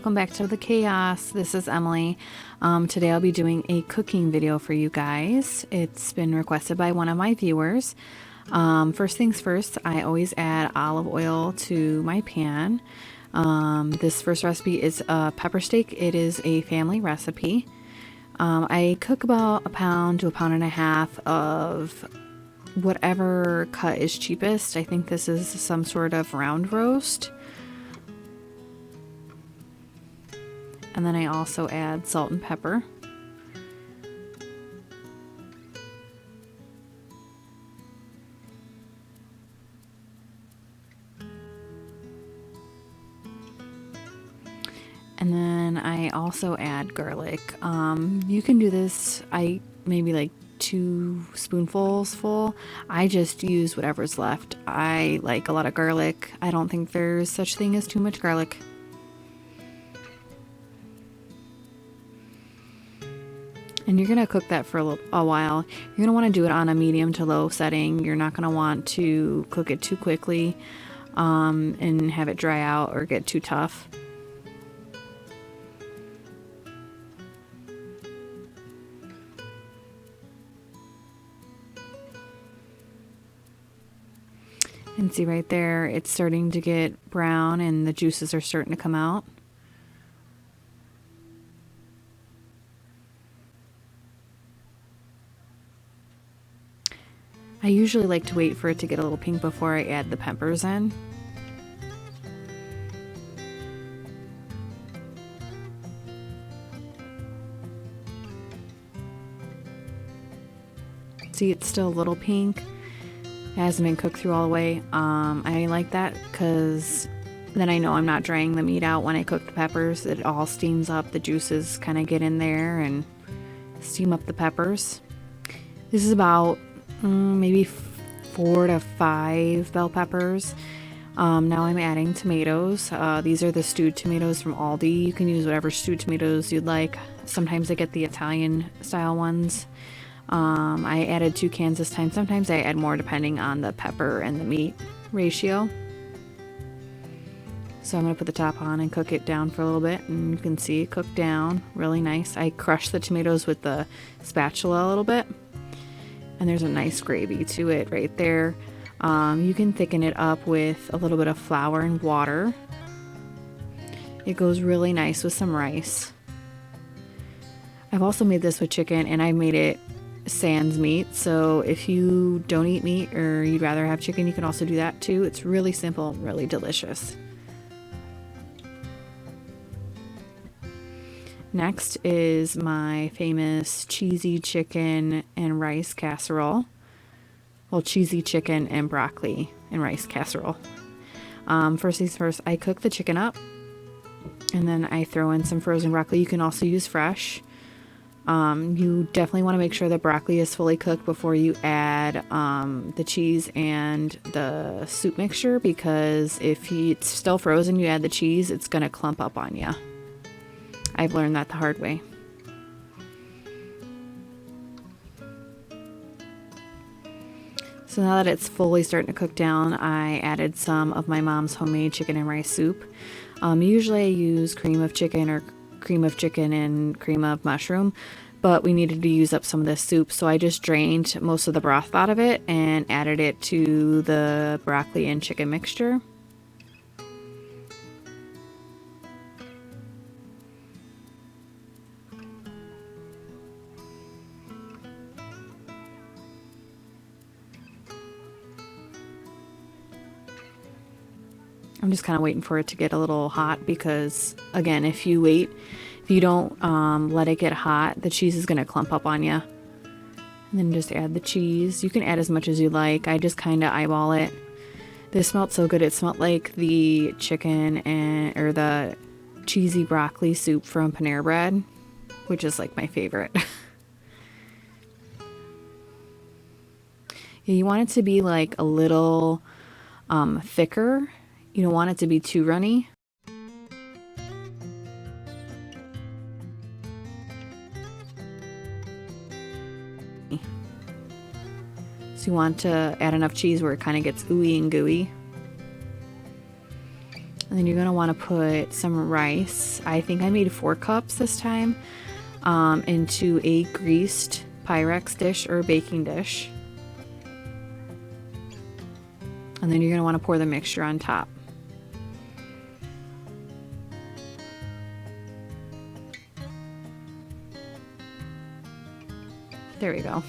welcome back to the chaos. This is Emily. Today I'll be doing a cooking video for you guys. It's been requested by one of my viewers. First things first, I always add olive oil to my pan. This first recipe is a pepper steak. It is a family recipe. I cook about 1 pound to 1.5 pounds of whatever cut is cheapest. I think this is some sort of round roast. And then I also add salt and pepper. And then I also add garlic. You can do this, maybe like 2 spoonfuls full. I just use whatever's left. I like a lot of garlic. I don't think there's such thing as too much garlic. And you're going to cook that for a while. You're going to want to do it on a medium to low setting. You're not going to want to cook it too quickly and have it dry out or get too tough. And see right there, it's starting to get brown and the juices are starting to come out. I usually like to wait for it to get a little pink before I add the peppers in. See, it's still a little pink. It hasn't been cooked through all the way. I like that because then I know I'm not drying the meat out when I cook the peppers. It all steams up. The juices kind of get in there and steam up the peppers. This is about maybe 4 to 5 bell peppers. Now I'm adding tomatoes. These are the stewed tomatoes from Aldi. You can use whatever stewed tomatoes you'd like. Sometimes I get the Italian style ones. I added 2 cans this time. Sometimes I add more depending on the pepper and the meat ratio. So I'm going to put the top on and cook it down for a little bit, and you can see it cooked down really nice. I crushed the tomatoes with the spatula a little bit. And there's a nice gravy to it right there. You can thicken it up with a little bit of flour and water. It goes really nice with some rice. I've also made this with chicken, and I made it sans meat. So if you don't eat meat or you'd rather have chicken, you can also do that too. It's really simple, really delicious. Next is my famous cheesy chicken and rice casserole. Well, cheesy chicken and broccoli and rice casserole. First things first, I cook the chicken up and then I throw in some frozen broccoli. You can also use fresh. You definitely want to make sure the broccoli is fully cooked before you add the cheese and the soup mixture, because if it's still frozen, you add the cheese, it's going to clump up on you. I've learned that the hard way. So now that it's fully starting to cook down, I added some of my mom's homemade chicken and rice soup. Usually I use cream of chicken or cream of chicken and cream of mushroom, but we needed to use up some of this soup, so I just drained most of the broth out of it and added it to the broccoli and chicken mixture. I'm just kind of waiting for it to get a little hot because, again, if you don't let it get hot, the cheese is going to clump up on you. And then just add the cheese. You can add as much as you like. I just kind of eyeball it. This smelled so good. It smelled like the chicken or the cheesy broccoli soup from Panera Bread, which is like my favorite. Yeah, you want it to be like a little thicker. You don't want it to be too runny. So you want to add enough cheese where it kind of gets ooey and gooey. And then you're going to want to put some rice. I think I made 4 cups this time, into a greased Pyrex dish or baking dish. And then you're going to want to pour the mixture on top. There we go.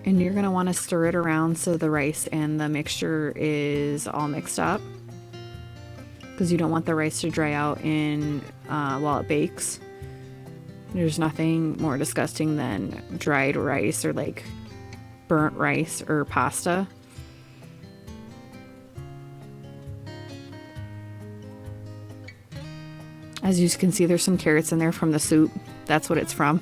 And you're going to want to stir it around so the rice and the mixture is all mixed up, because you don't want the rice to dry out while it bakes. There's nothing more disgusting than dried rice or like burnt rice or pasta. As you can see, there's some carrots in there from the soup. That's what it's from.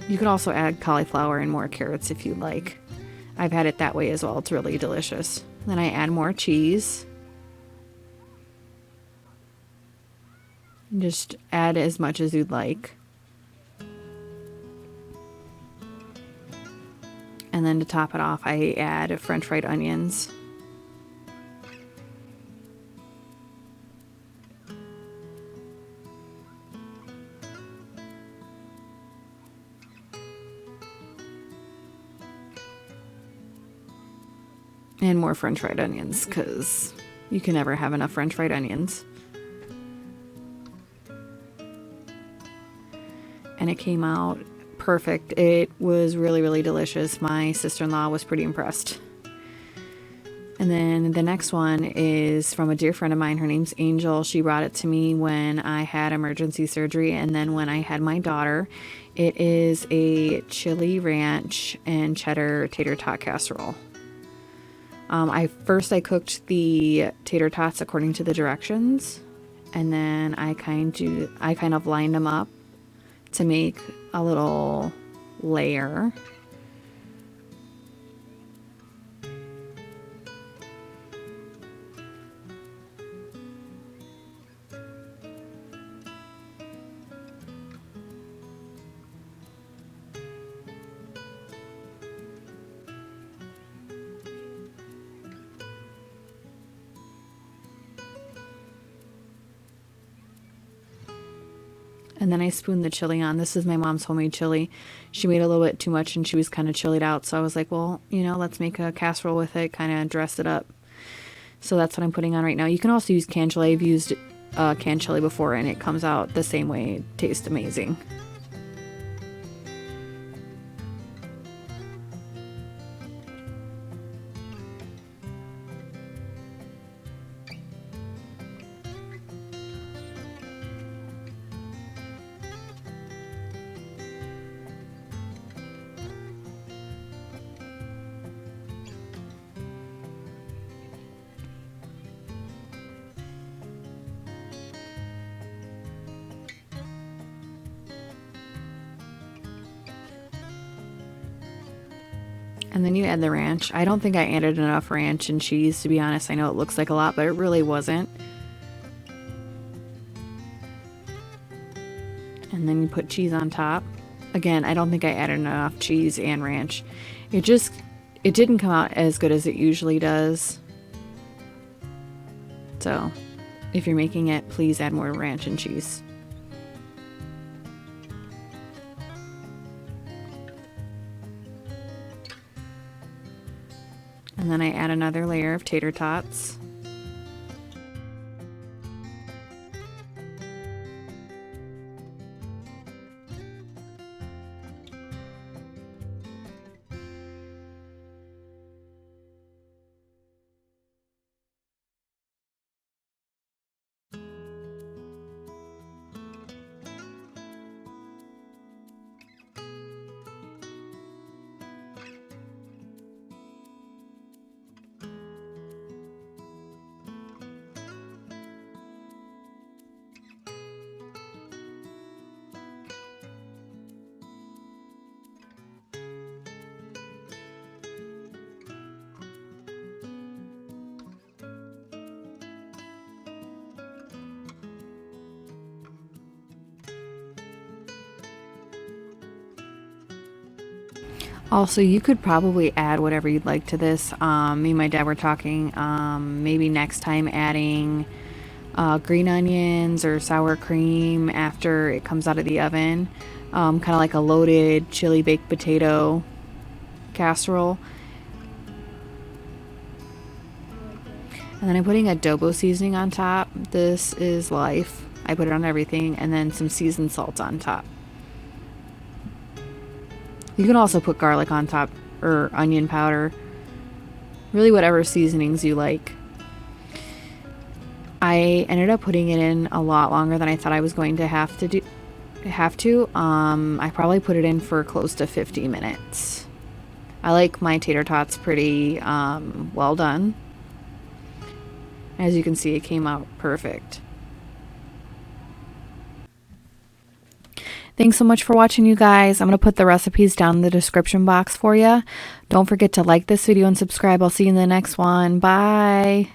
You could also add cauliflower and more carrots if you'd like. I've had it that way as well. It's really delicious. Then I add more cheese. Just add as much as you'd like. And then to top it off, I add French fried onions. And more French fried onions, because you can never have enough French fried onions. And it came out perfect. It was really, really delicious. My sister-in-law was pretty impressed. And then the next one is from a dear friend of mine. Her name's Angel. She brought it to me when I had emergency surgery and then when I had my daughter. It is a chili ranch and cheddar tater tot casserole. I cooked the tater tots according to the directions, and then I kind of lined them up to make a little layer. And then I spooned the chili on. This is my mom's homemade chili. She made a little bit too much and she was kind of chilied out. So I was like, well, let's make a casserole with it, kind of dress it up. So that's what I'm putting on right now. You can also use canned chili. I've used canned chili before and it comes out the same way. It tastes amazing. And then you add the ranch. I don't think I added enough ranch and cheese, to be honest. I know it looks like a lot, but it really wasn't. And then you put cheese on top. Again, I don't think I added enough cheese and ranch. It didn't come out as good as it usually does. So, if you're making it, please add more ranch and cheese. And then I add another layer of tater tots. Also, you could probably add whatever you'd like to this. Me and my dad were talking, maybe next time adding green onions or sour cream after it comes out of the oven. Kind of like a loaded chili baked potato casserole. And then I'm putting adobo seasoning on top. This is life. I put it on everything, and then some seasoned salt on top. You can also put garlic on top or onion powder. Really whatever seasonings you like. I ended up putting it in a lot longer than I thought I was going to have to. I probably put it in for close to 50 minutes. I like my tater tots pretty well done. As you can see, it came out perfect. Thanks so much for watching, you guys. I'm going to put the recipes down in the description box for you. Don't forget to like this video and subscribe. I'll see you in the next one. Bye.